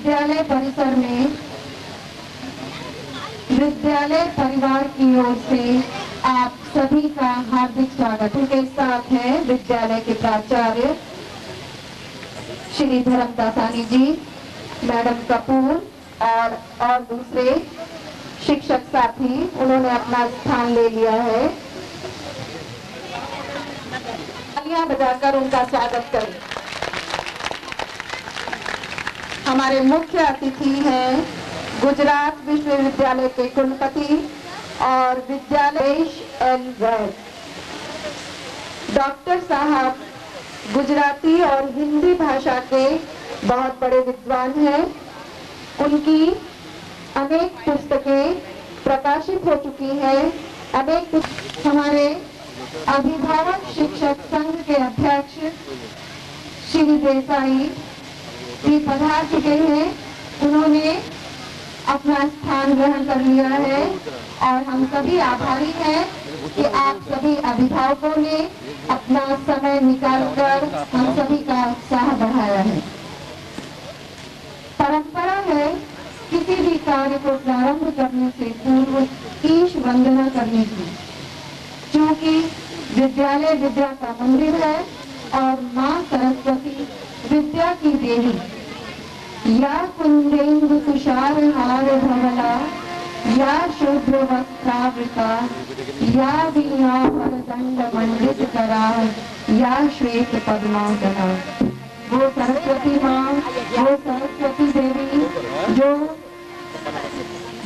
विद्यालय परिसर में विद्यालय परिवार की ओर से आप सभी का हार्दिक स्वागत। उनके साथ है विद्यालय के प्राचार्य श्री धर्मदासानी जी, मैडम कपूर और दूसरे शिक्षक साथी, उन्होंने अपना स्थान ले लिया है। तालियां बजाकर उनका स्वागत करें। हमारे मुख्य अतिथि हैं गुजरात विश्वविद्यालय के कुलपति और विद्यालय डॉक्टर साहब गुजराती और हिंदी भाषा के बहुत बड़े विद्वान हैं। उनकी अनेक पुस्तकें प्रकाशित हो चुकी हैं। हमारे अभिभावक शिक्षक संघ के अध्यक्ष श्री देसाई भी पधार चुके हैं। उन्होंने अपना स्थान ग्रहण कर लिया है और हम सभी आभारी हैं कि आप सभी अभिभावकों ने अपना समय निकालकर हम सभी का उत्साह बढ़ाया है। परंपरा है किसी भी कार्य को प्रारंभ करने से पूर्व ईश वंदना करने की, क्योंकि विद्यालय विद्या का मंदिर है और माँ सरस्वती विद्या की देवी। या कुंदेन्दु तुषार हार धवला, या शुभ्र वस्त्रावृता, या वीणा वरदंड मंडित करा, या श्वेत पद्मासना। वो सरस्वती माँ, वो सरस्वती देवी जो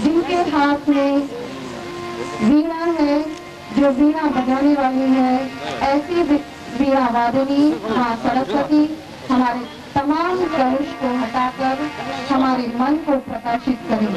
जिनके हाथ में वीणा है, जो वीणा बजाने वाली है, ऐसी वीणा वादिनी माँ सरस्वती हमारे तमाम कलुष को हटाकर हमारे मन को प्रकाशित करें।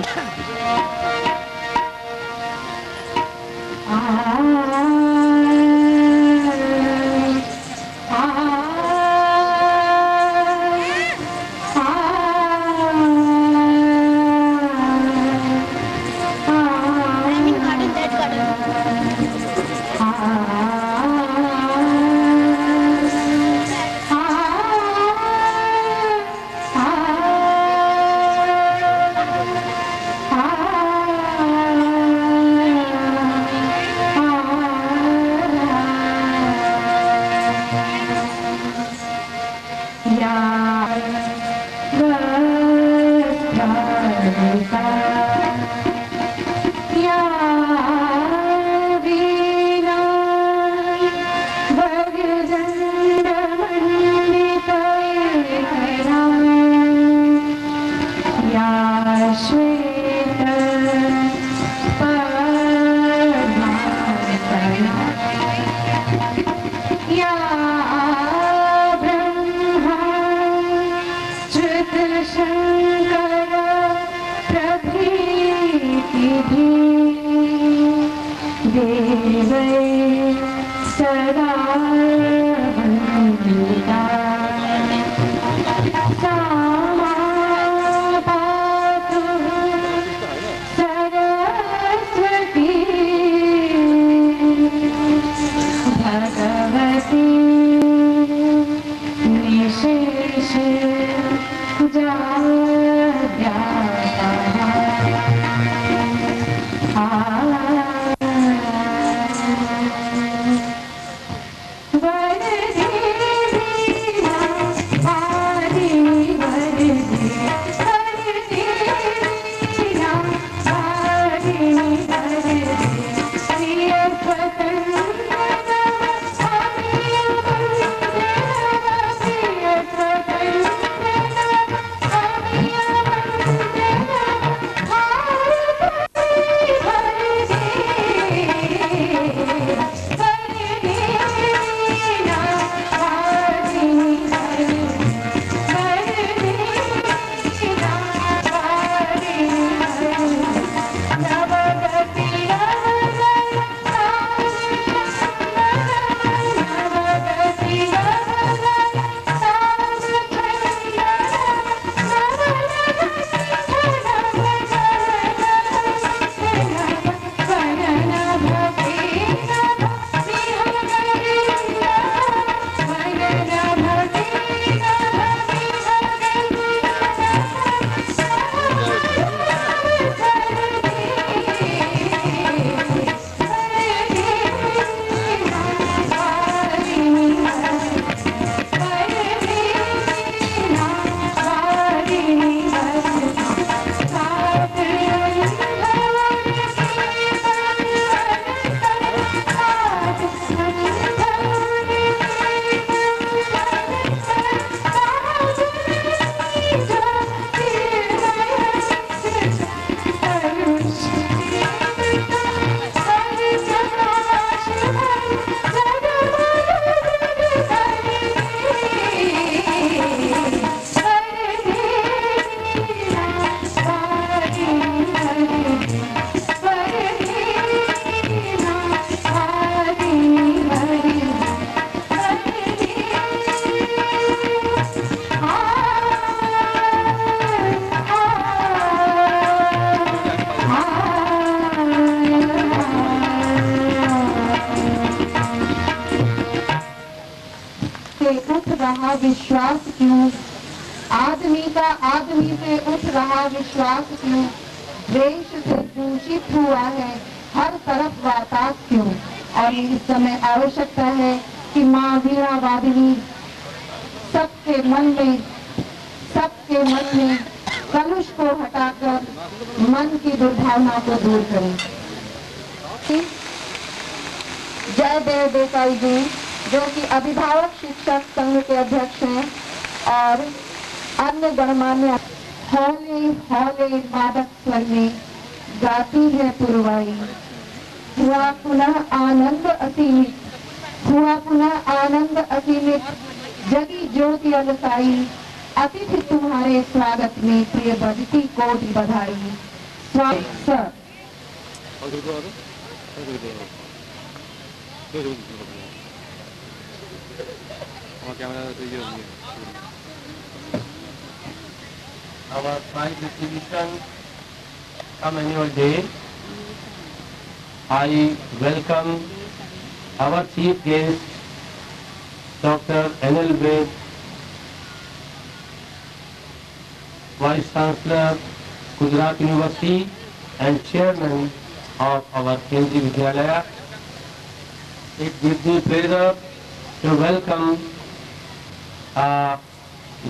रहा विश्वास क्यों, आदमी का आदमी से उठ रहा विश्वास क्यों, देश से दूषित हुआ है हर तरफ वातास क्यों। और इस समय आवश्यकता है कि माँ वीणा वादिनी सबके मन में कलुष को हटाकर मन की दुर्भावना को दूर करें। जय देव देसाई जी, जो कि अभिभावक शिक्षक संघ के अध्यक्ष हैं, और अन्य गणमान्य हौले हौले मादक स्वर में गाती है पुरवाई। हुआ पुनः आनंद असीमित, हुआ पुनः आनंद असीमित, जगी ज्योति अलसाई, अतिथि तुम्हारे स्वागत में प्रिय बजती कोटि बधाई। स्वागत sir. Our prize distribution come annual day. I welcome our chief guest, Dr. N.L. Ved, Vice Chancellor, Gujarat University and Chairman of our Kendriya Vidyalaya. It gives me pleasure to welcome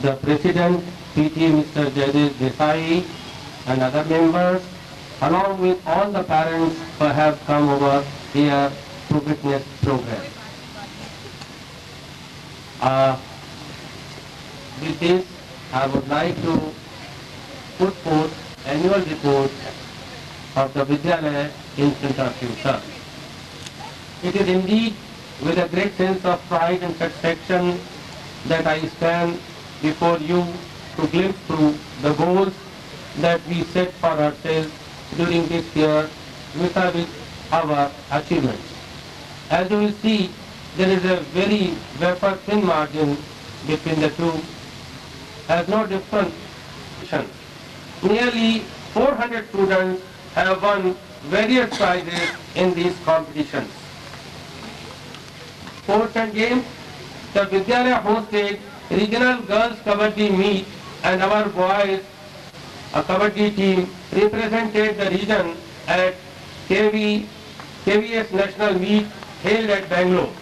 the President, PT Mr. Jaidev Desai and other members, along with all the parents who have come over here to witness program. With this, I would like to put forth annual report of the Vidyalaya in front of you, sir. It is indeed with a great sense of pride and satisfaction that I stand before you to glimpse through the goals that we set for ourselves during this year with our achievements. As you will see, there is a very wafer thin margin between the two, has no difference. Nearly 400 students have won various prizes in these competitions. Sports and games, the Vidyalaya hosted regional girls kabaddi meet, and our boys kabaddi team represented the region at KVS national meet held at Bangalore.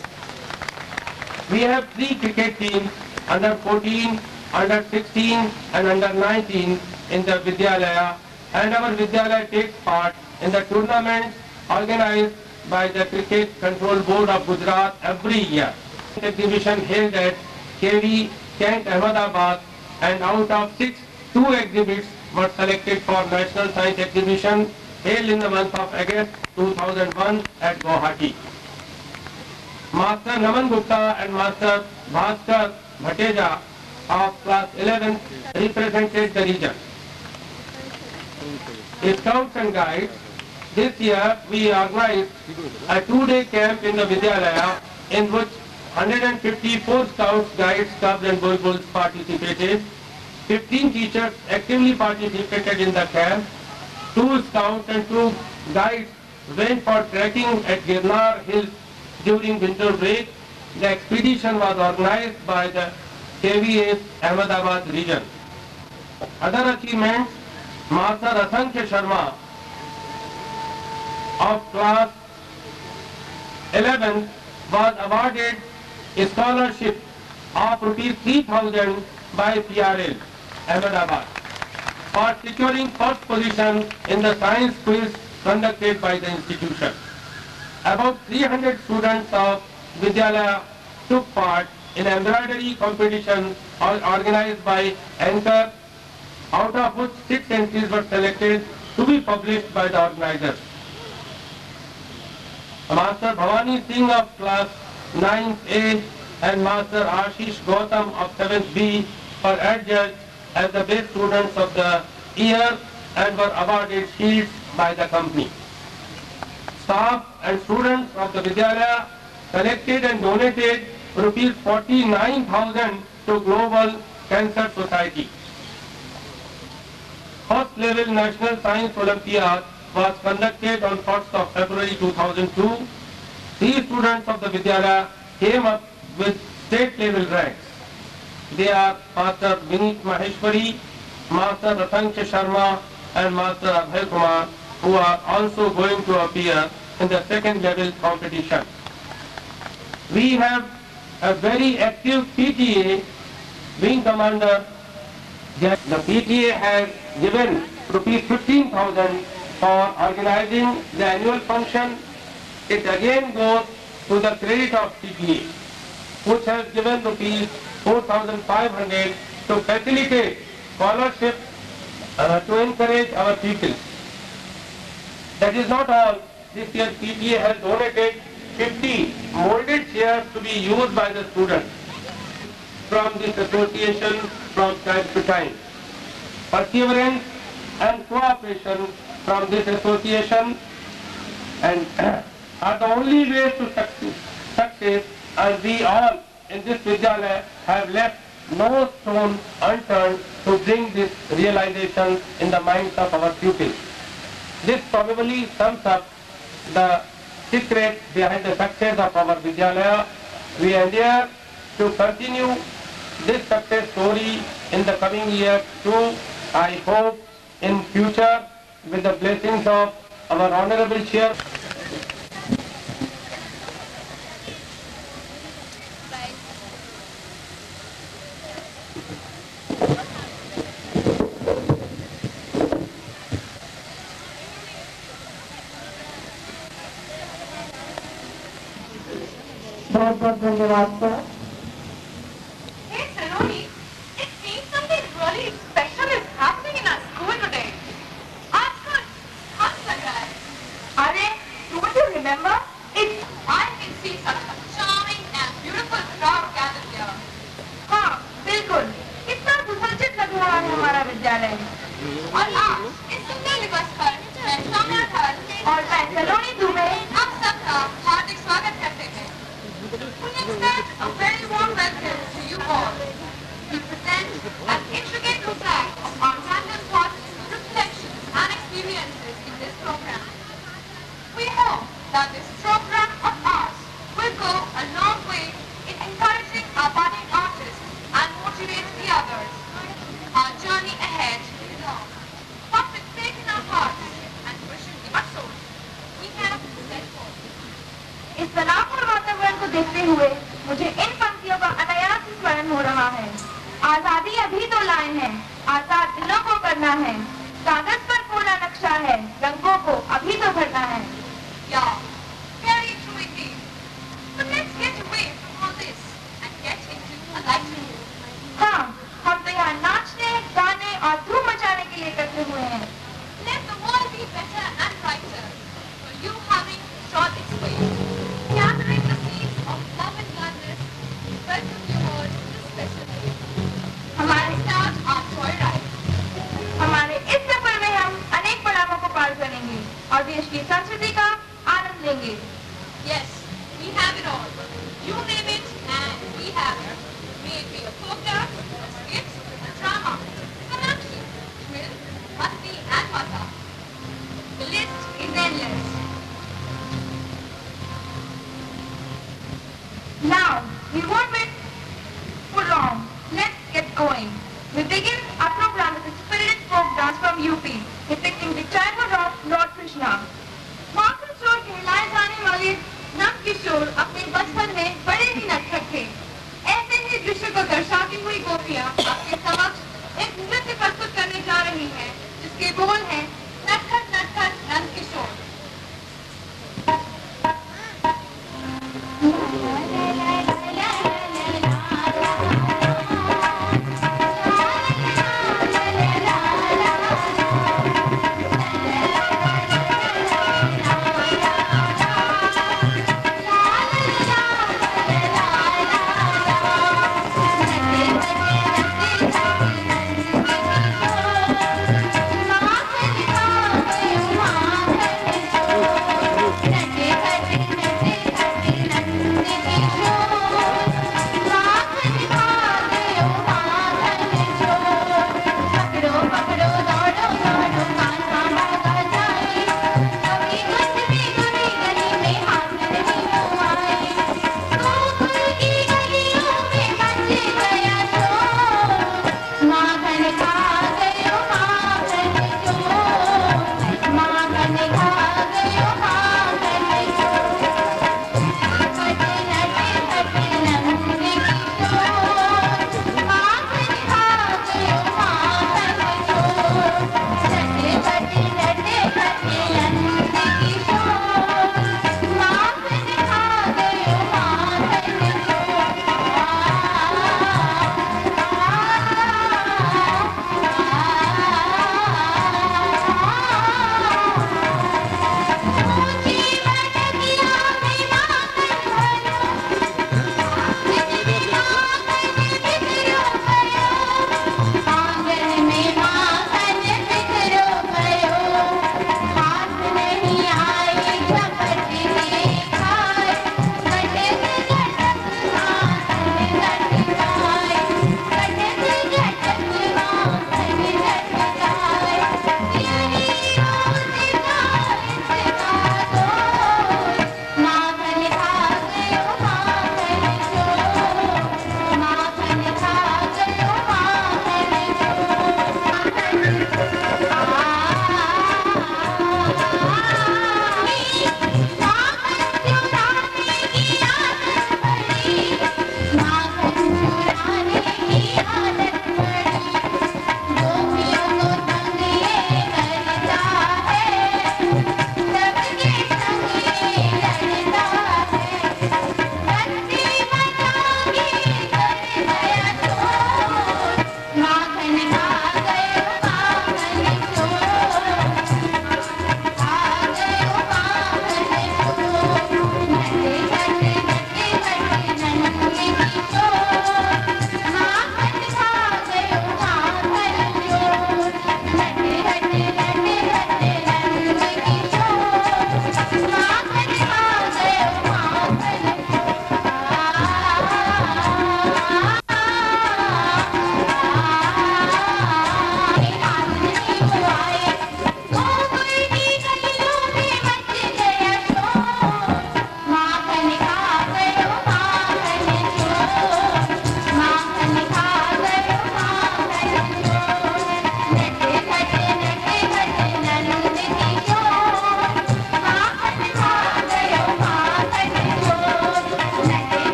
We have 3 cricket teams, under 14, under 16 and under 19 in the Vidyalaya, and our Vidyalaya takes part in the tournaments organized by the Cricket Control Board of Gujarat every year. Exhibition held at KV Kent Ahmedabad, and out of 6, 2 exhibits were selected for National Science Exhibition held in the month of August 2001 at Guwahati. Master Naman Gupta and Master Bhaskar Bhateja of class 11 represented the region. Scouts and Guides, this year we organized a 2-day camp in the Vidyalaya in which 154 scouts, guides, cubs and bulbuls participated. 15 teachers actively participated in the camp. 2 scouts and 2 guides went for trekking at Girnar Hills during winter break. The expedition was organized by the KVS Ahmedabad region. Other achievements, Master Asankhya Sharma of class 11 was awarded a scholarship of ₹3,000 by PRL Ahmedabad for securing first position in the science quiz conducted by the institution. About 300 students of Vidyalaya took part in embroidery competition organized by Anchor, out of which 6 entries were selected to be published by the organizers. Master Bhavani Singh of class 9th A and Master Ashish Gautam of 7th B were adjudged as the best students of the year and were awarded shields by the company. Staff and students of the Vidyalaya collected and donated ₹49,000 to Global Cancer Society. First level National Science Olympiad was conducted on 1st of February 2002. 3 students of the Vidyalaya came up with state level ranks. They are Master Vineet Maheshwari, Master Ratanksha Sharma and Master Abhay Kumar, who are also going to appear in the second level competition. We have a very active PTA wing commander. The PTA has given rupees 15,000 for organizing the annual function. It again goes to the credit of PTA, which has given rupees 4,500 to facilitate scholarship to encourage our people. That is not all. This year PTA has donated 50 molded chairs to be used by the students from this association from time to time. Perseverance and cooperation from this association and are the only ways to success, and we all in this Vidyalaya have left no stone unturned to bring this realization in the minds of our pupils. This probably sums up the secret behind the success of our Vidyalaya. We endeavor to continue this success story in the coming year too. I hope in future with the blessings of our Honorable Chair. बहुत बहुत धन्यवाद sir. Hey Saloni, it seems something really special is happening in our school today. आजकल हंस लग रहा है। अरे, don't you remember? I can see such a charming and beautiful crowd gathered here. हाँ, बिल्कुल। कितना सुसज्जित लग रहा है हमारा विद्यालय। और आज इस सुंदर दिवस पर मैं सौम्या धर और मैं सलोनी दुबे आप सबका हार्दिक स्वागत करते हैं। We extend a very warm welcome to you all. We present an intricate mosaic of our random thoughts, reflections and experiences in this program. We hope that this program of ours will go a long way in encouraging our budding artists and motivate the others. Our journey ahead is long, but with faith in our hearts and wishing the utmost, we have set forth. इस सलामपूर्ण वातावरण को देखते हुए मुझे इन पंक्तियों का अनायास स्मरण हो रहा है। आजादी अभी तो लाए हैं, आजाद दिलों को करना है, कागज पर फूला नक्शा है, रंगों को अभी तो भरना है। Yeah, very true indeed. But let's get away from all this and get into a light mood. हाँ, हम तो यहाँ नाचने, गाने और धूम मचाने के लिए इकट्ठे हुए हैं। Let the world be better and brighter for you having trod its way. Gathering the seeds of love and gladness, welcome you all to this special day. हमारे start our joyride. हमारे इस सफर में हम अनेक पड़ावों को पार करेंगे और देश की संस्कृति का आनंद लेंगे। Yes, we have it all. You name it and we have it. May it be a folk dance, a skit, a drama, Sonakshi, drill, masti and mata. The list is endless.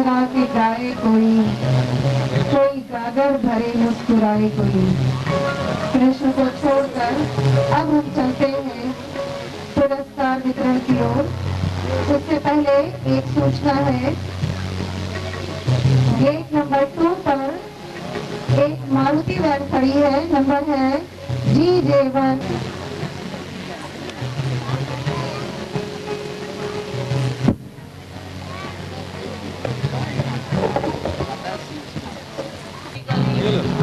गुनगुना के गाए कोई गागर भरे मुस्कुराए कोई। कृष्ण को छोड़कर अब हम चलते हैं पुरस्कार वितरण की ओर। उससे पहले एक सूचना है, गेट नंबर 2 पर एक मारुति वैन खड़ी है, नंबर है GJ1।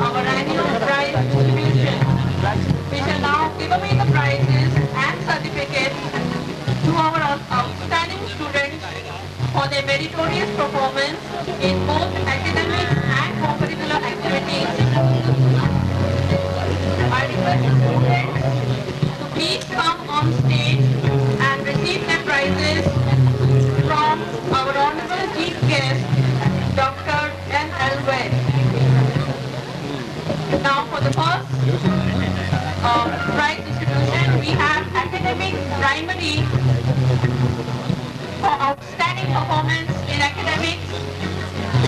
Our annual prize distribution. We shall now give away the prizes and certificates to our outstanding students for their meritorious performance in both academic and co-curricular activities. I request students to please come on stage and receive their prizes from our honorable chief guest, Dr. N.L. West. Now for the first prize distribution, we have academic primary for outstanding performance in academics.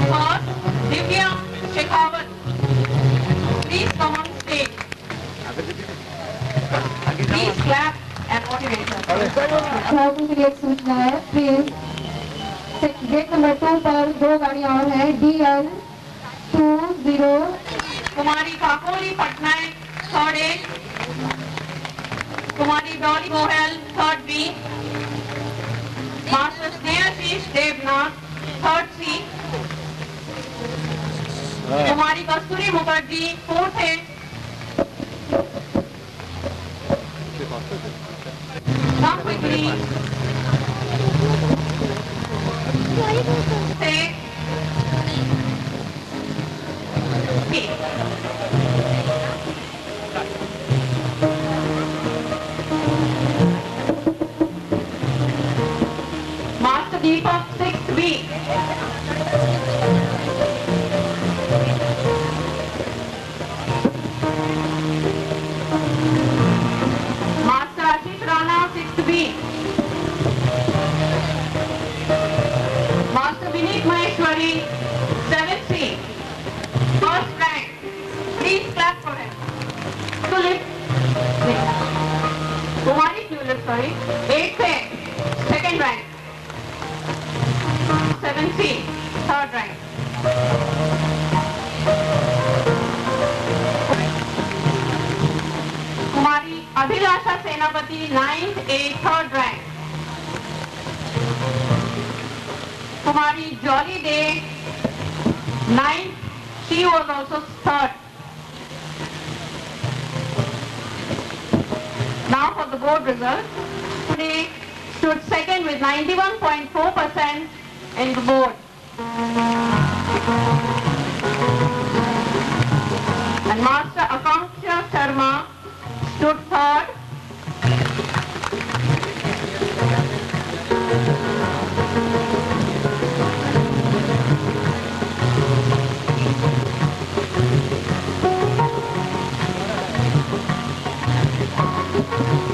First, Divya Shekhawat. Please come on stage. Please clap and motivate her. छात्रों के लिए एक सूचना है, please get number 2 पर 2 गाड़ियां और हैं, DL20। कुमारी काकोली पटनायक, थर्ड A. कुमारी Dolly Goyal, third B. Master Snehashish Debnath, third C. कुमारी Kasturi Mukherjee, fourth A. Come quickly. Say. Master Deepak, 6th B. Master Ashish Rana, 6th B. Master Vineet Maheshwari, 7th C. First rank. Please clap for him. Tulip. Kumari Tulip, sorry. 8th A. Second rank. 7th C. Third rank. Kumari Abhilasha Senapati, 9th A. Third rank. Kumari Jolly Day, 9th. She was also third. Now for the board result. Today stood second with 91.4% in the board. And Master Akanksha Sharma stood third.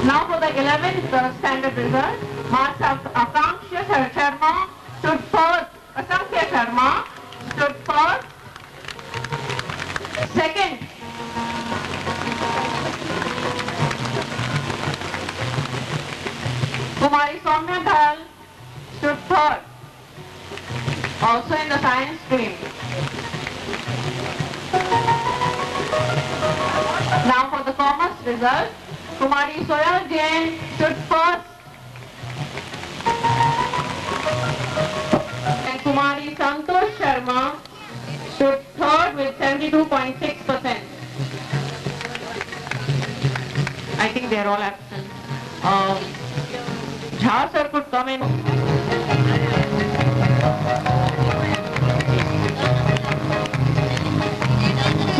Now for the 11th standard result, Master Akanksha Sharma stood first. Asankhya Sharma stood first. Second, Kumari Soumya Dhal stood third, also in the science stream. Now for the commerce result, Kumari Soyal Jain stood first. And Kumari Santosh Sharma stood third with 72.6%. I think they are all absent. Jha sir could come in.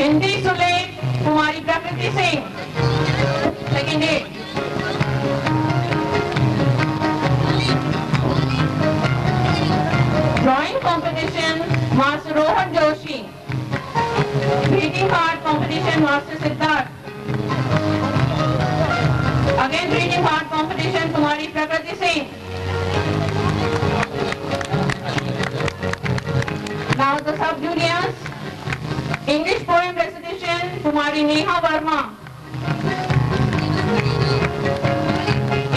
Hindi Sule, Kumari Prakriti Singh, second A. Drawing competition, Master Rohan Joshi. Greeting card competition, Master Siddharth. Again greeting card competition, Kumari Prakriti Singh. Now the sub-juniors, English poem recitation, Kumari Neha Verma.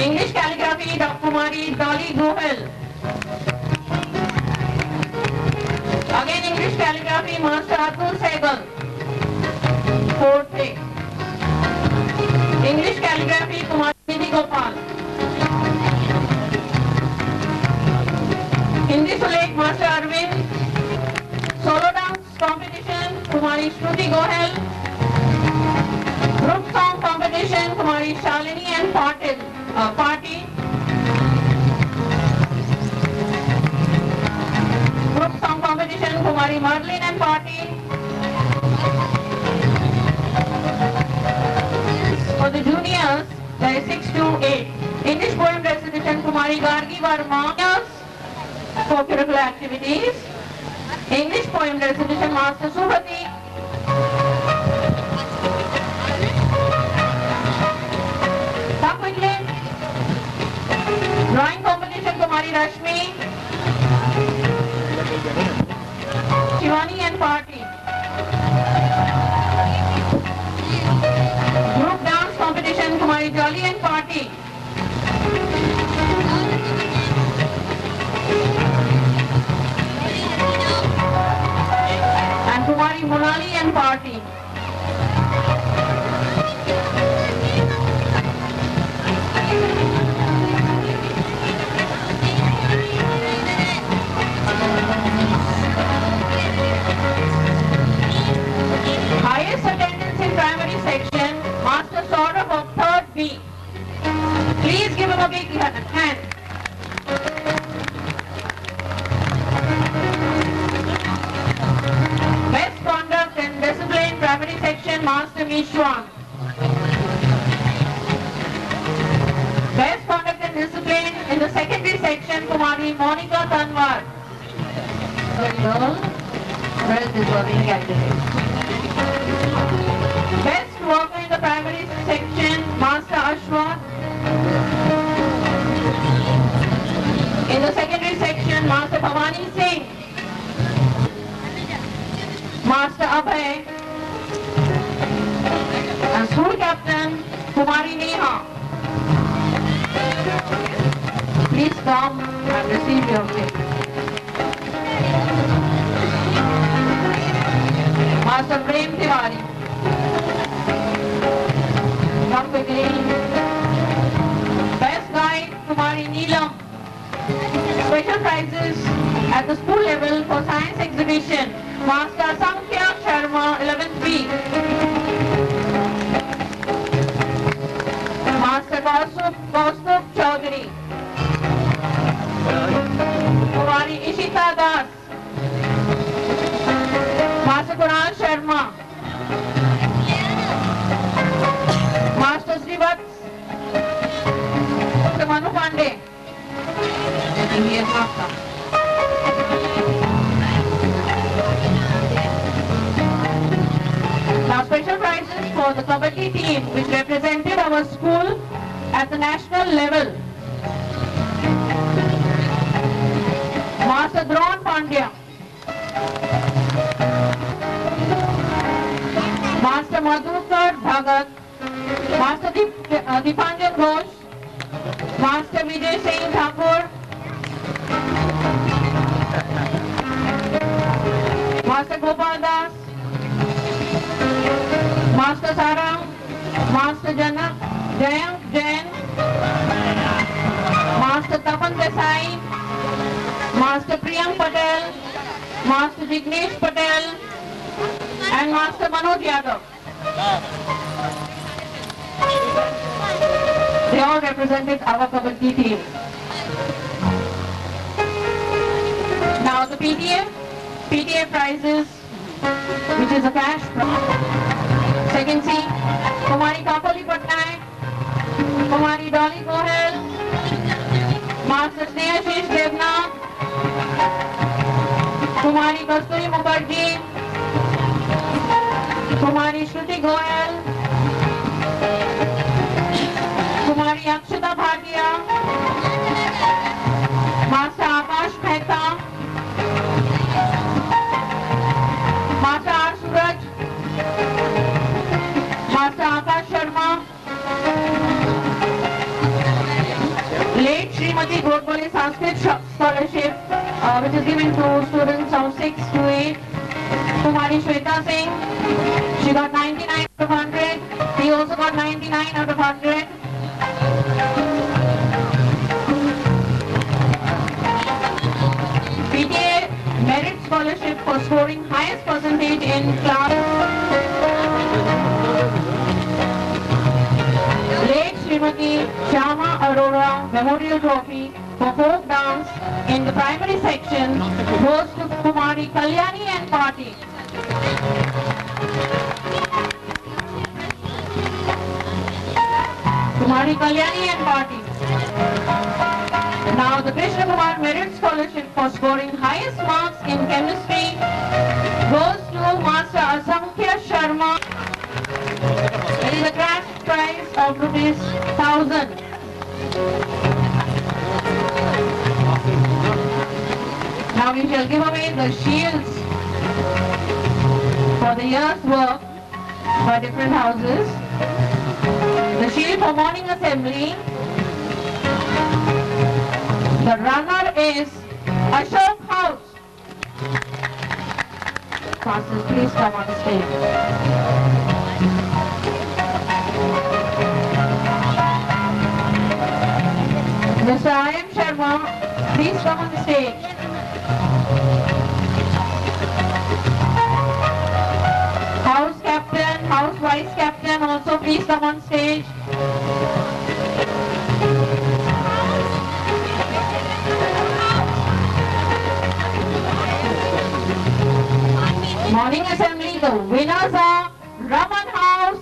English calligraphy, Dr. Kumari Dolly Gohel. Again English calligraphy, Master Atul Sehgal. Fourth day. English calligraphy, Kumari Nidhi Gopal. Hindi Sulek, Master Arvind. Solo dance competition, Kumari Shruti Gohel. Group song competition, Kumari Shalini and Party. Group song competition, Kumari Marlin and Party. For the juniors, there is 6 to 8. English poem recitation, Kumari Gargi Verma. Co-curricular activities. English poem recitation, Master Subhati. Come quickly. Drawing competition, Kumari Rashmi. Shivani and Party. Group dance competition, Kumari Jolly and Party. And Kumari Monali and Party. Highest attendance in primary section, Master Saurabh of 3rd B. Please give him a big hand. Best conduct and discipline, primary section, Master Vishwan. Best conduct and discipline in the secondary section, Kumari Monica Tanwar. Girl, well deserving candidate. Best worker in the primary section, Master Ashwat. In the secondary section, Master Bhavani Singh. Master Abhay. And school captain, Kumari Neha. Please come and receive your gift. Master Prem Tiwari. Come quickly. Best guide, Kumari Neelam. Special prizes at the school level for science exhibition, Master Sankhya Sharma, 11th B. Master Kaustubh Chaudhary. Kumari Ishita Das. Master Kunal Sharma. Master Srivats. Master Manu Pandey. I think he has not come. Now special prizes for the Kabaddi team which represented our school at the national level. Master Dron Pandya. Master Madhukar Bhagat. Master Dipanjan Ghosh. Master Vijay Singh Thakur. Master Gopal Das. Master Sarang. Master Janak Jayank Jain. Master Tapan Desai. Master Priyam Patel. Master Jignesh Patel. And Master Manoj Yadav. They all represented our Kabaddi team. Now the PTA prizes, which is a cash prize. Second C, Kumari Kapoli Patnaik, Kumari Dolly Gohel, Master Snehashish Devnath, Kumari Kasturi Mukherjee, Kumari Shruti Goyal, Kumari Akshata Bhatia, Master Akash Mehta, Srimati Godbole Sanskrit Scholarship, which is given to students of 6 to 8. Kumari Shweta Singh, she got 99 out of 100. He also got 99 out of 100. PTA Merit Scholarship for scoring highest percentage in class. Late Srimati Shyama Arora Memorial Trophy for folk dance in the primary section goes to Kumari Kalyani and Party. Kumari Kalyani and Party. Now the Krishna Kumar Merit Scholarship for scoring highest marks in chemistry goes to Master Asankhya Sharma. It is a cash prize of ₹1,000. Now we shall give away the shields for the year's work by different houses. The shield for morning assembly. The runner is Ashok House. Masters, please come on stage. Mr. I.M. Sharma, please come on the stage. House Captain, House Vice Captain also please come on stage. Morning assembly, the winners are Raman House.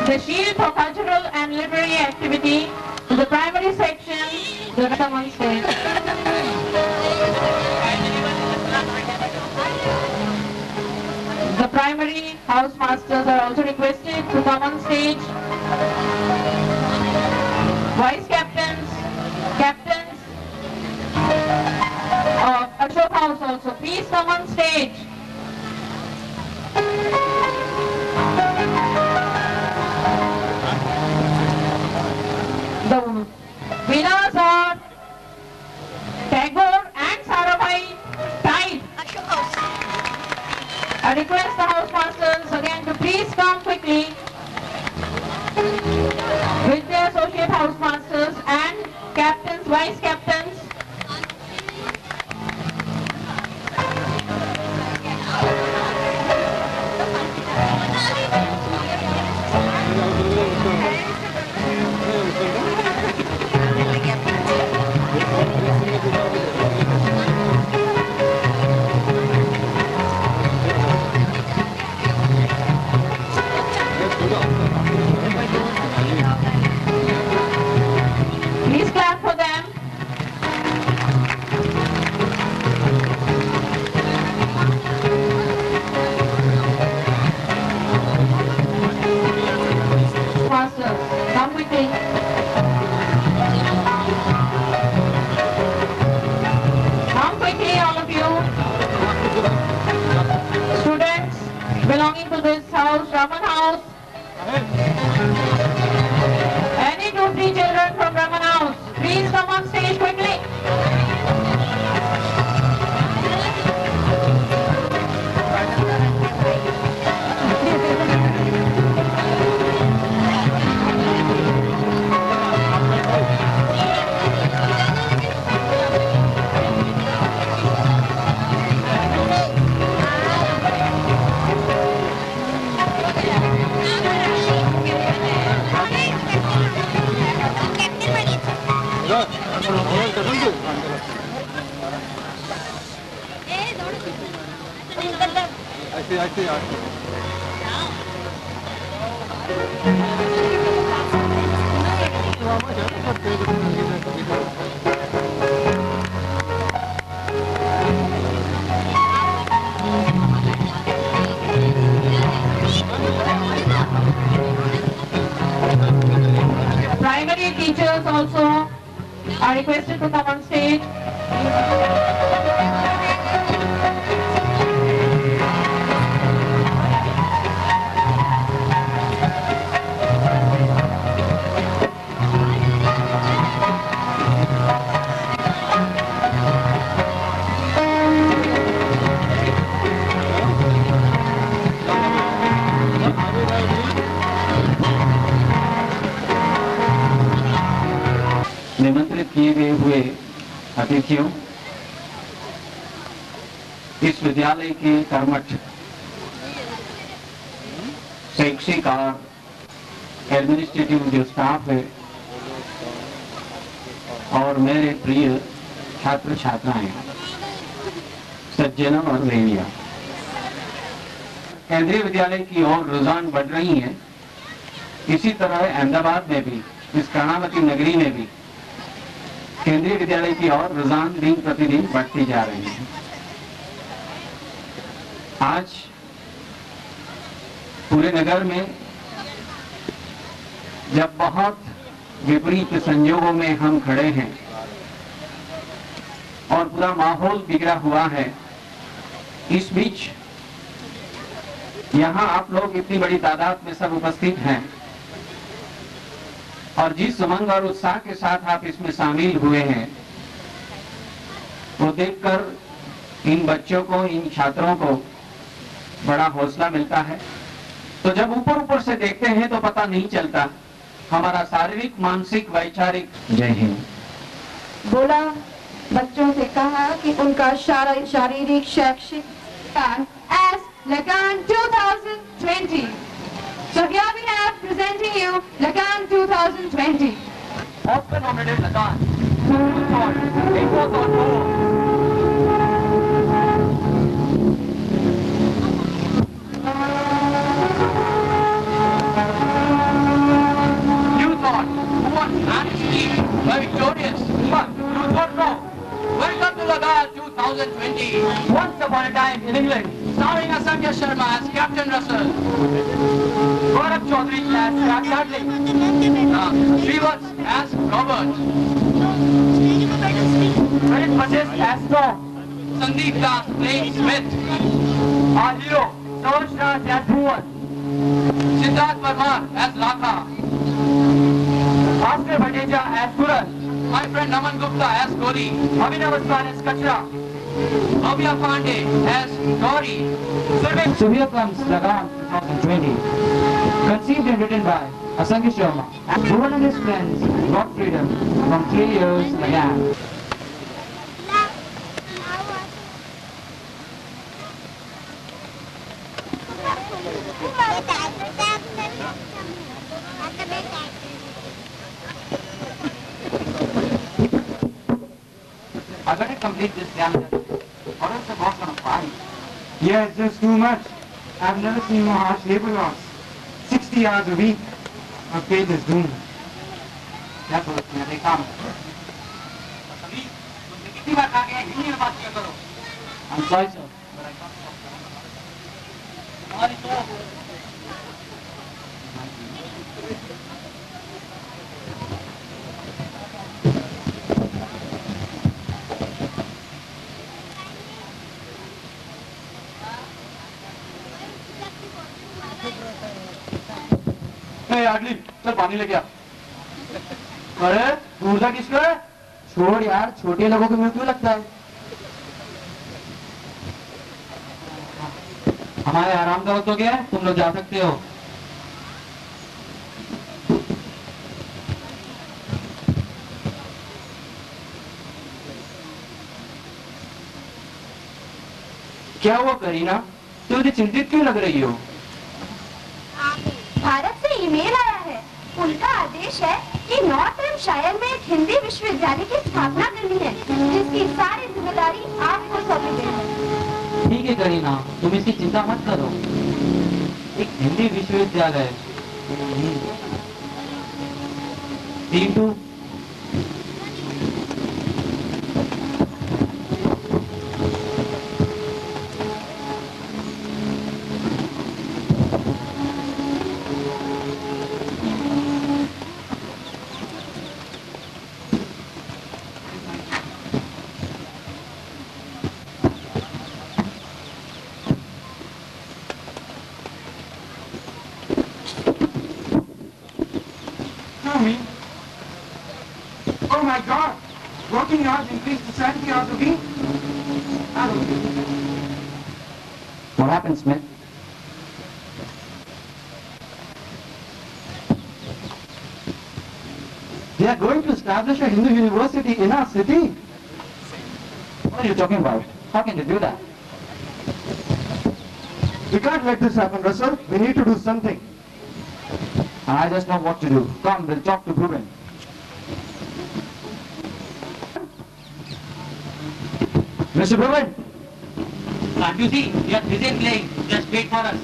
The shield for cultural and literary activity to the primary section. The come on stage. The primary house masters are also requested to come on stage. Vice captains, captains of Ashok House also, please come on stage. The winners are Tagore and Sarabhai tied. I request the house masters again to please come quickly with their associate house masters and captains, vice captains. Please clap for them. Masters, come quickly. Come quickly, all of you. Students belonging to this house, Raman House. Any 2-3 children from Raman House, please come on stage quickly. I see. are requested to come on stage. निमंत्रित किए गए हुए अतिथियों, इस विद्यालय के कर्मठ शैक्षिक और एडमिनिस्ट्रेटिव जो स्टाफ है और मेरे प्रिय छात्र छात्राएं, सज्जनों और देवियां, केंद्रीय विद्यालय की ओर रुझान बढ़ रही है। इसी तरह अहमदाबाद में भी, इस कर्णावती नगरी में भी केंद्रीय विद्यालय की ओर रुझान दिन प्रतिदिन बढ़ती जा रही है। आज पूरे नगर में जब बहुत विपरीत संजोगों में हम खड़े हैं और पूरा माहौल बिगड़ा हुआ है, इस बीच यहाँ आप लोग इतनी बड़ी तादाद में सब उपस्थित हैं और जिस उमंग और उत्साह के साथ आप इसमें शामिल हुए हैं, वो देखकर इन बच्चों को, इन छात्रों को बड़ा हौसला मिलता है। तो जब ऊपर ऊपर से देखते हैं तो पता नहीं चलता हमारा शारीरिक, मानसिक, वैचारिक। जय हिंद। बोला, बच्चों से कहा कि उनका शारीरिक शैक्षिक As Lagan 2020. So here we have presenting you Lagan 2020. Oscar nominated Lagan. Who thought it was on board? You thought who was managed were victorious, but you thought no. Welcome to Lagan 2020. Once upon a time in England, starring Asanya Sharma as Captain Russell, Gaurav Chaudhary as Rat Dudley, Srivats as Robert, Credit Vashist as Tom, Sandeep Das playing Smith, our hero Saroj Raj as Bhuvan, Siddharth Parmar as Lakha, Oscar Bhadeja as Suran, my friend Naman Gupta as Gori, Abhinav Aswan as Kachra, Bhavya Pandey as Gauri. So here comes Lagan 2020, conceived and written by Asanya Sharma. Bhuvan and his friends got freedom from 3 years Lagan. I better complete this damn thing, or else the boss gonna fight. Yeah, it's just too much. I've never seen more harsh labor laws. 60 hours a week. My faith is doomed. That's what it's gonna come. I'm sorry, sir, but I can't stop. आडली, चल पानी लेके आ। अरे दूर था किसका है? छोड़ यार, छोटे लोगों को मुंह क्यों लगता है? हमारे आराम का वक्त हो गया है, तुम लोग जा सकते हो। क्या हुआ करीना? तुम मुझे चिंतित क्यों लग रही हो? भारत से ईमेल आया है। उनका आदेश है कि नॉर्थहैम्पशायर में एक हिंदी विश्वविद्यालय की स्थापना करनी है, जिसकी सारी जिम्मेदारी आपको सौंपी गई है। ठीक है करीना, तुम इसकी चिंता मत करो। एक हिंदी विश्वविद्यालय, D2 Thank for me. Oh my God! Working hours increased to 70 hours a week? I don't think so. What happened, Smith? They are going to establish a Hindu university in our city. What are you talking about? How can they do that? We can't let this happen, Russell. We need to do something. I just know what to do. Come, we'll talk to Bhuvan. Mr. Bhuvan! Can't you see? We are busy playing. Just wait for us.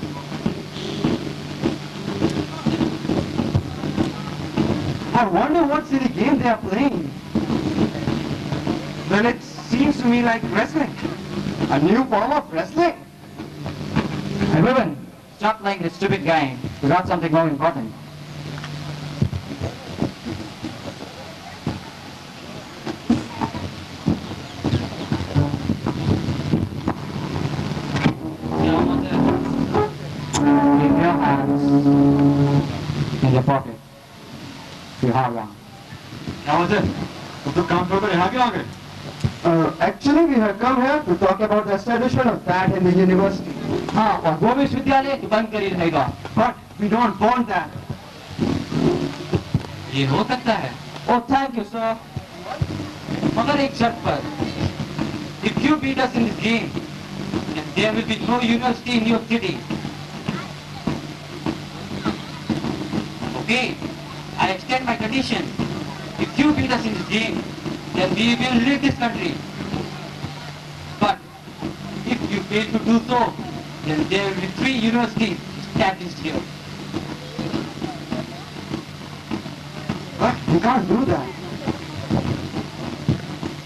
I wonder what silly game they are playing. Well, it seems to me like wrestling. A new form of wrestling? Hey, Bhuvan, stop playing this stupid game. We got something more important. Keep your hands in your pocket. You have one. क्या वजह? तुम तो काम छोड़कर यहाँ क्यों आ गए? Actually, we have come here to talk about the establishment of that in the university. हाँ, और वो विश्वविद्यालय बंद कर ही रहेगा. But we don't want that. ये हो सकता है. Oh, thank you, sir. मगर एक शर्त पर. If you beat us in this game, then there will be no university in your city. Okay, I extend my condition. If you beat us in this game, then we will leave this country. But if you fail to do so, then there will be 3 universities established here. But we can't do that.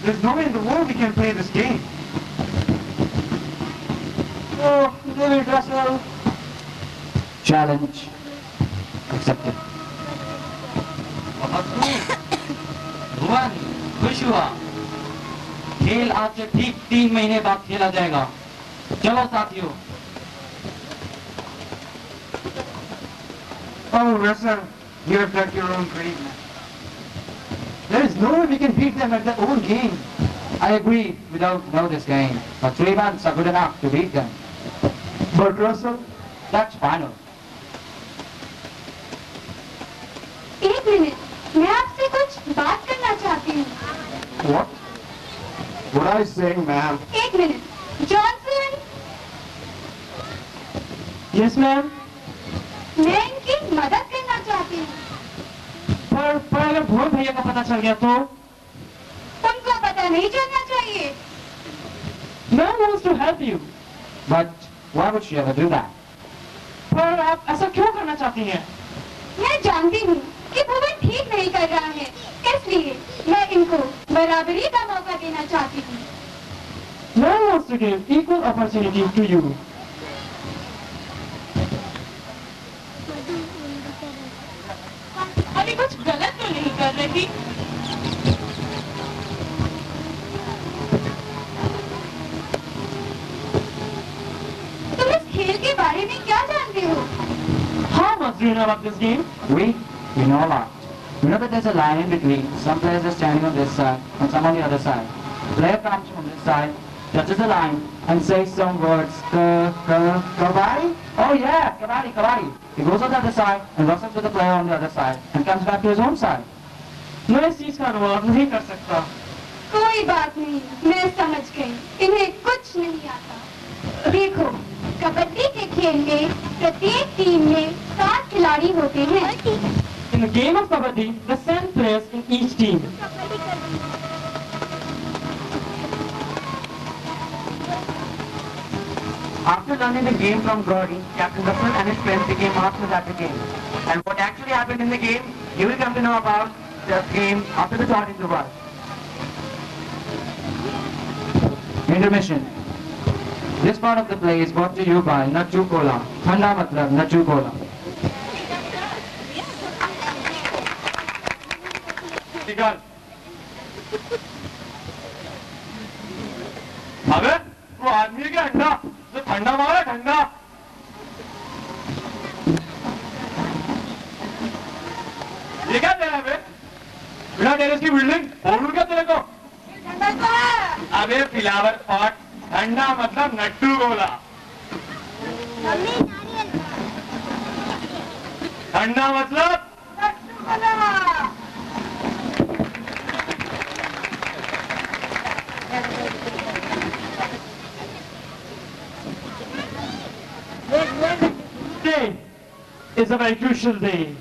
There's no way in the world we can play this game. Oh, David Russell. Challenge accepted. बहुत खूब. भुवन, खुश हुआ. खेल आज से ठीक 3 महीने बाद खेला जाएगा. चलो साथियों. Oh, Russell, you have dug your own grave, man. There is no way we can beat them at their own game. I agree, we don't know this game, but 3 months are good enough to beat them. But Russell, That's final. एक minute, मैं आपसे कुछ बात करना चाहती हूँ. what? What are you saying, ma'am? एक minute, Johnson, Yes, ma'am. मैं इनकी मदद करना चाहती हूँ. पर अगर भुवन भैया को पता चल गया तो? उनको पता नहीं चलना चाहिए. Ma'am wants to help you. But why would she ever do that? पर आप ऐसा क्यों करना चाहती हैं? मैं जानती हूँ कि भुवन ठीक नहीं कर रहा है, इसलिए मैं इनको बराबरी का मौका देना चाहती हूँ. Ma'am wants to give equal opportunity to you. अभी कुछ गलत तो नहीं कर रही. तुम इस खेल के बारे में क्या जानते हो? How much do you know about this game? We know a lot. We know that there's a line in between. Some players are standing on this side and some on the other side. The player comes from this side, touches the line, and says some words. Kabaddi? Oh yeah, kabaddi, kabaddi. He goes on the other side and wrestles with the player on the other side and comes back to his own side. मैं इस चीज का अनुवाद नहीं कर सकता. कोई बात नहीं, मैं समझ गई. इन्हें कुछ नहीं आता. देखो, कबड्डी के खेल में प्रत्येक टीम में 7 खिलाड़ी होते हैं. In the game of kabaddi, there are 7 players in each team. After learning the game from Gauri, Captain Russell and his friends became masters at the game. And what actually happened in the game, you will come to know about the game after the shot in Dubai. Intermission. This part of the play is brought to you by Nachu Cola. Thanda matlab Nachu Cola. निकाल. अबे वो आदमी है क्या ठंडा जो ठंडा मारा ठंडा. ये क्या दे रहा है बे? बिना टेरेस की बिल्डिंग बोलूं क्या तेरे को? अबे फ्लावर पॉट, ठंडा मतलब नट्टू गोला। ठंडा मतलब Today is a very crucial day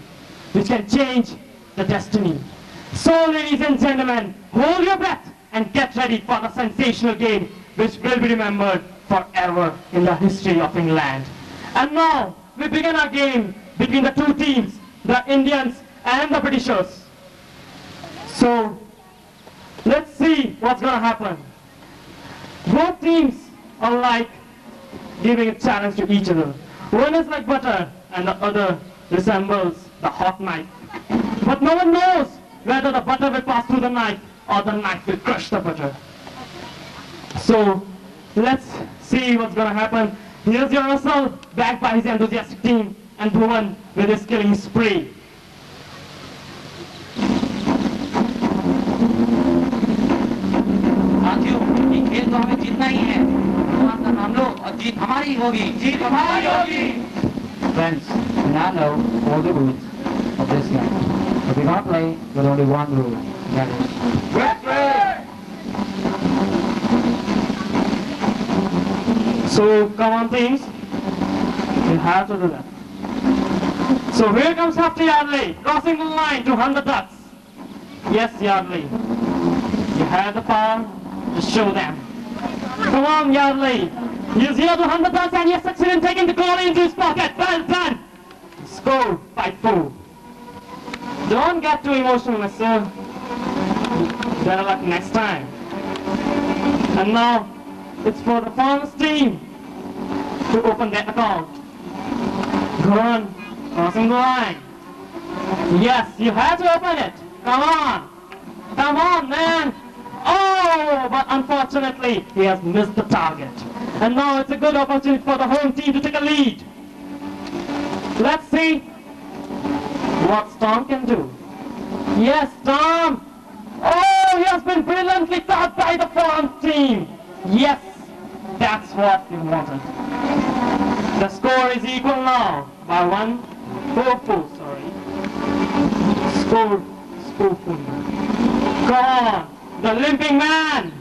which can change the destiny. So ladies and gentlemen, hold your breath and get ready for the sensational game which will be remembered forever in the history of England. And now we begin our game between the two teams, the Indians and the Britishers. So let's see what's going to happen. Both teams are like giving a challenge to each other. One is like butter and the other resembles the hot knife. But no one knows whether the butter will pass through the knife or the knife will crush the butter. So let's see what's going to happen. Here's your Russell, backed by his enthusiastic team, and Bhuvan with his killing spree. साथियों, ये खेल तो हमें जीतना ही है। भगवान का नाम लो और जीत हमारी होगी। जीत हमारी होगी। Friends, we now know all the rules of this game. But we're gonna play with only one rule. That is wet play. So come on teams, you have to do that. So here comes Hafti Yardley, crossing the line to hunt the ducks. Yes, Yardley, you have the power to show them. Come on, Yardley, he's here to hunt the ducks and he has succeeded in taking the goal into his pocket. Well done. Score 5-4. Don't get too emotional, mister. Better luck next time. And now, it's for the farmers team to open their account. Go on, crossing the line. Yes, you have to open it. Come on. Come on, man. Oh, but unfortunately, he has missed the target. And now it's a good opportunity for the home team to take a lead. Let's see what Storm can do. Yes, Storm. Oh, he has been brilliantly caught by the farm team. Yes, that's what we wanted. The score is equal now by 4-4, sorry. Score. Come on, the limping man,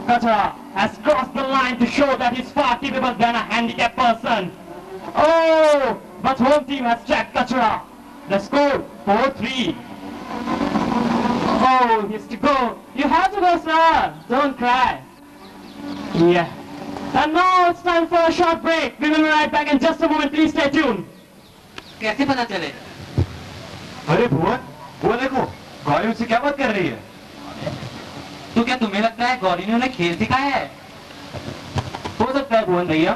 Katra, has crossed the line to show that he's far capable than a handicapped person. Oh, but home team has tracked Katra. The score, 4-3. Oh, he has to go. You have to go, sir. Don't cry. Yeah. And now it's time for a short break. We will be right back in just a moment. Please stay tuned. कैसे पता चले? अरे भुवन, वो देखो, गौरी उससे क्या बात कर रही है? तो क्या तुम्हें लगता है गौरी ने उन्हें खेल सिखाया है? हो सकता है भुवन भैया।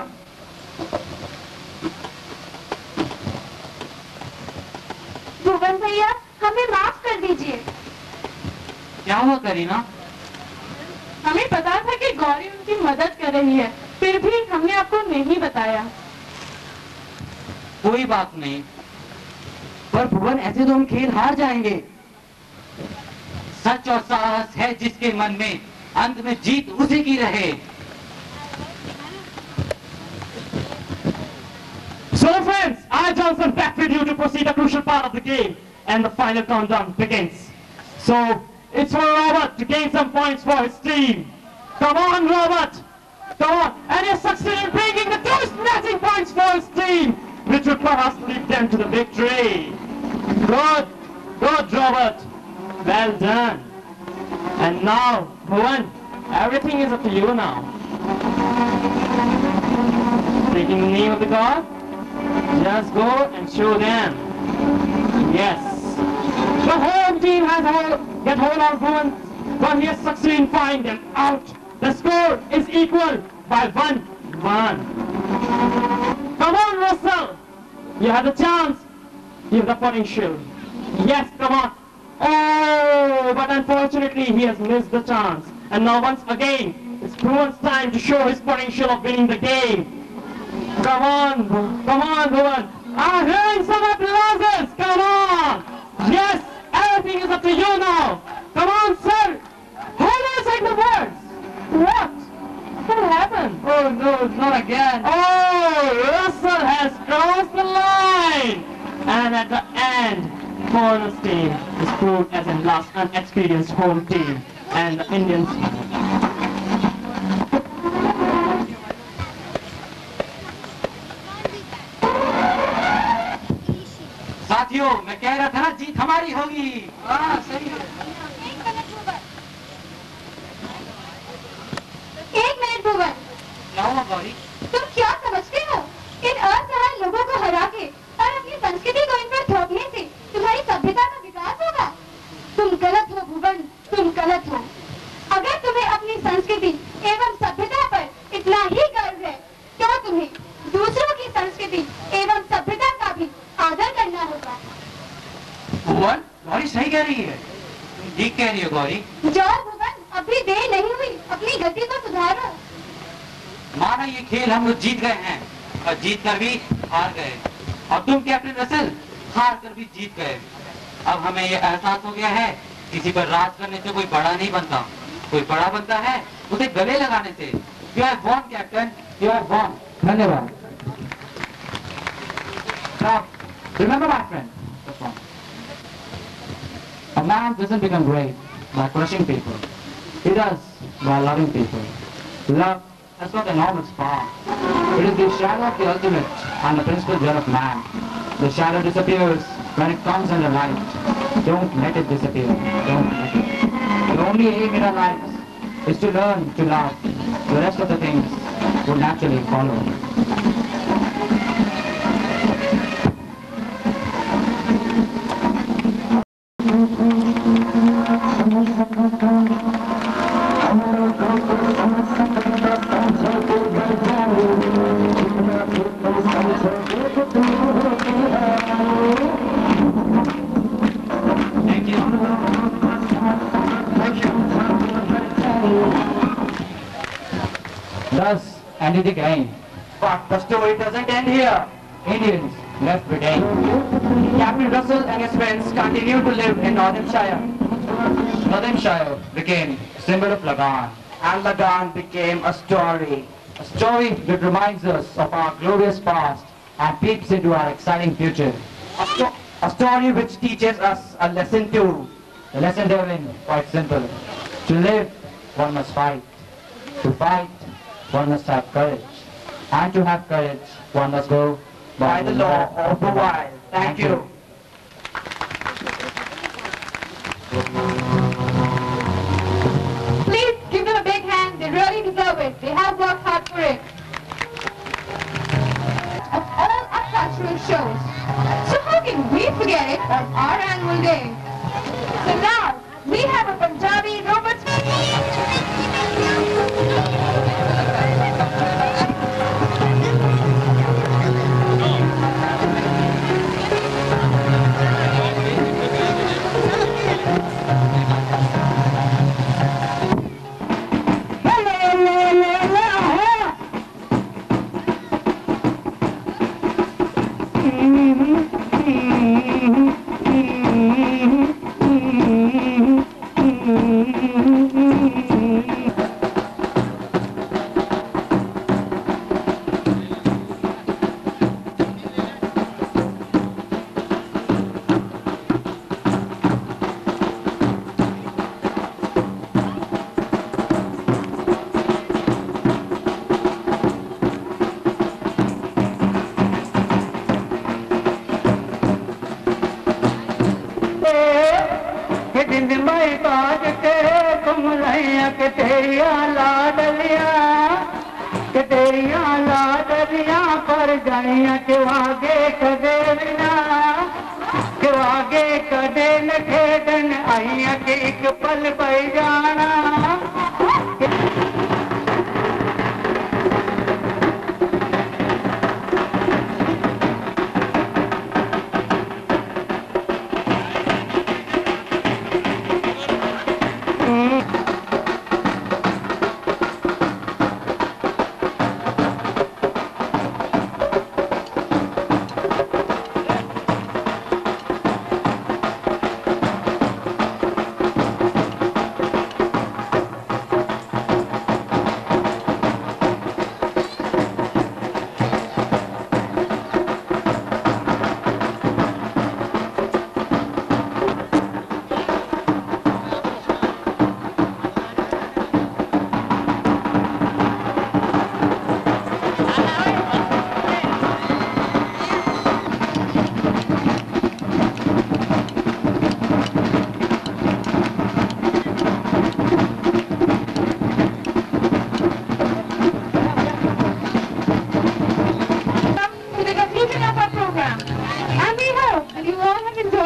भुवन भैया, हमें माफ कर दीजिए। क्या हुआ करीना? हमें पता था कि गौरी उनकी मदद कर रही है, फिर भी हमने आपको नहीं बताया। कोई बात नहीं, पर भुवन ऐसे तो हम खेल हार जाएंगे। सच और साहस है जिसके मन में, अंत में जीत उसी की रहे। So friends, I Johnson back with you to proceed a crucial part of the game, and the final countdown begins. So it's for Robert to gain some points for his team. Come on, Robert! Come on! And he succeeded in bringing the two snatching points for his team, which will perhaps lead them to the victory. Good! Good, Robert! Well done! And now, Bhuvan, everything is up to you now. Taking the name of the god, just go and show them. Yes. The home team has get hold of Bhuvan, but he has succeeded in finding them out. The score is equal by 1-1. Come on, Russell! You have the chance. You have the potential. Yes, come on. Oh, but unfortunately he has missed the chance. And now once again, it's Bhuvan's time to show his potential of winning the game. Come on, Bhuvan. I'm hearing some applauses. Come on. Yes, everything is up to you now. No, not again. Oh, Russell has crossed the line! And at the end, Corners team is proved as a last unexperienced home team. And the Indians साथियों, मैं कह रहा था ना, जीत हमारी होगी। हाँ, सही है। एक मिनट भुवन, क्या हुआ गौरी? तुम क्या समझते हो? इन असहाय लोगों को हरा के और अपनी संस्कृति को इन पर थोपने से तुम्हारी सभ्यता का विकास होगा? तुम गलत हो भुवन, तुम गलत हो। अगर तुम्हें अपनी संस्कृति एवं सभ्यता पर इतना ही गर्व है, तो तुम्हें दूसरों की संस्कृति एवं सभ्यता का भी आदर करना होगा। भुवन, गौरी सही कह रही है। तुम ठीक कह रही हो गौरी। जाओ भुवन, अभी देर नहीं हुई, अपनी गति को सुधारो। माना ये खेल हम लोग जीत गए हैं और जीत कर भी हार गए, और तुम कैप्टन रसल हार कर भी जीत गए। अब हमें ये एहसास हो गया है, किसी पर राज करने से कोई बड़ा नहीं बनता, कोई बड़ा बनता है उसे गले लगाने से। You have von captain, you have von. धन्यवाद। Now, remember my friend, this one. A man doesn't become great by crushing people. He does by loving people. Love has got enormous power. It is the shadow of the ultimate and the principal jewel of man. The shadow disappears when it comes under light. Don't let it disappear. Don't let it. The only aim in our lives is to learn to love. The rest of the things will naturally follow. Thus ended the game. But the story doesn't end here. Indians left Britain. Captain Russell and his friends continued to live in Nottinghamshire. Nottinghamshire became symbol of Lagan. And Lagan became a story. A story that reminds us of our glorious past and peeps into our exciting future. A story which teaches us a lesson too. The lesson therein quite simple. To live, one must fight. To fight, one must have courage. And to have courage, one must go by the law of the wild. Thank you. Please give them a big hand. They really deserve it. They have worked hard for it. Of all our cultural shows, so how can we forget it on our annual day? So now we have a Punjabi robot.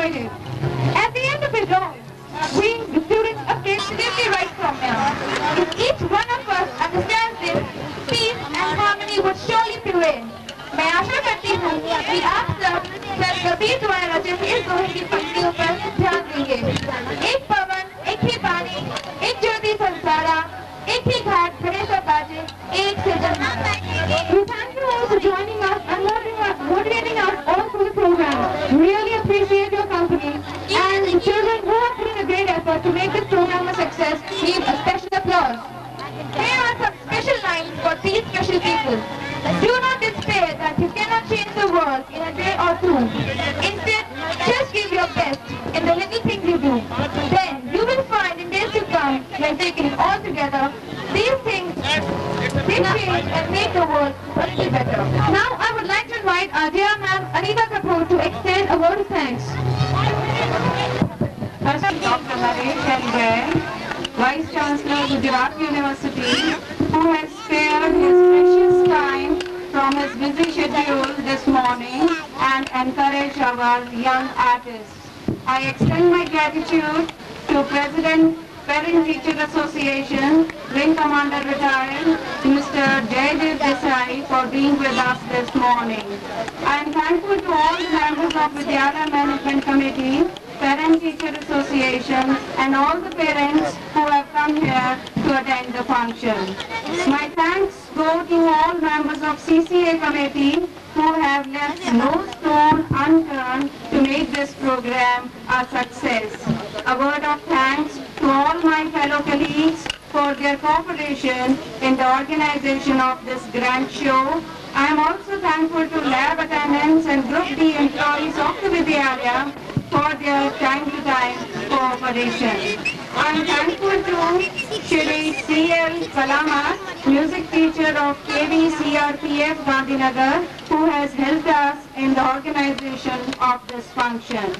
enjoyed it. At the end of it all, we, the students, obtained safety right from here. If each one of us understands this, peace and harmony would surely prevail. मैं आशा करती हूँ कि आप सब sir Kabir द्वारा रचित इस दोहे की पंक्तियों पर ध्यान देंगे। एक पवन, एक ही पानी, एक ज्योति संसारा, एक ही घाट खड़े सब बाजे, एक से जन्मा। We thank you all for joining us and motivating us all through the program. Really appreciate your company, and the children who have put in a great effort to make this program a success need a special applause. Here are some special lines for these special people. Do not despair that you cannot change the world in a day or two. Instead, just give your best in the little things you do. Then you will find in days to come, when taken all together, these things will change and make the world a little better. Now I would like to invite our dear ma'am Anita Kapoor to extend a word of thanks. Dr. Naresh N. Jain, Vice Chancellor, Gujarat University, who has spared his precious time from his busy schedule this morning and encouraged our young artists. I extend my gratitude to President, Parent Teacher Association, Wing Commander Retired, Mr. Jaydev Desai, for being with us this morning. I am thankful to all the members of Vidyalaya Management Committee, Parent Teacher Association, and all the parents who have come here to attend the function. My thanks go to all members of CCA committee who have left no stone unturned to make this program a success. A word of thanks to all my fellow colleagues for their cooperation in the organization of this grand show. I am also thankful to lab attendants and Group D employees of the Vidyalaya for their time-to-time cooperation. I am thankful to Shri C.L. Kalama, music teacher of KVCRPF Gandhinagar, who has helped us in the organization of this function.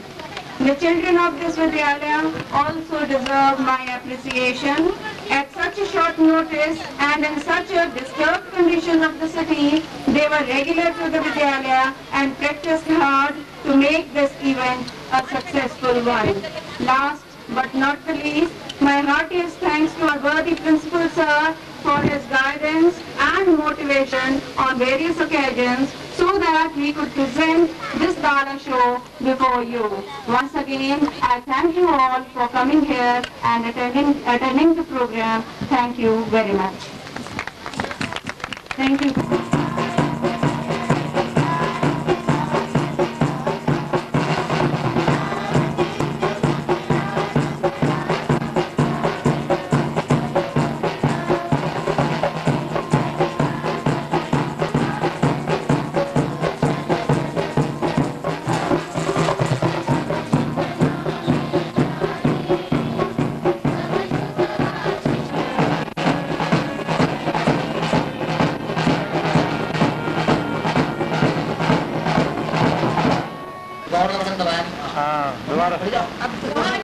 The children of this Vidyalaya also deserve my appreciation. At such a short notice and in such a disturbed conditions of the city, they were regular to the Vidyalaya and practiced hard to make this event a successful one. Last but not the least, my heartiest thanks to our worthy principal sir for his guidance and motivation on various occasions so that we could present this gala show before you. Once again, I thank you all for coming here and attending the program. Thank you very much. Thank you. दोबारा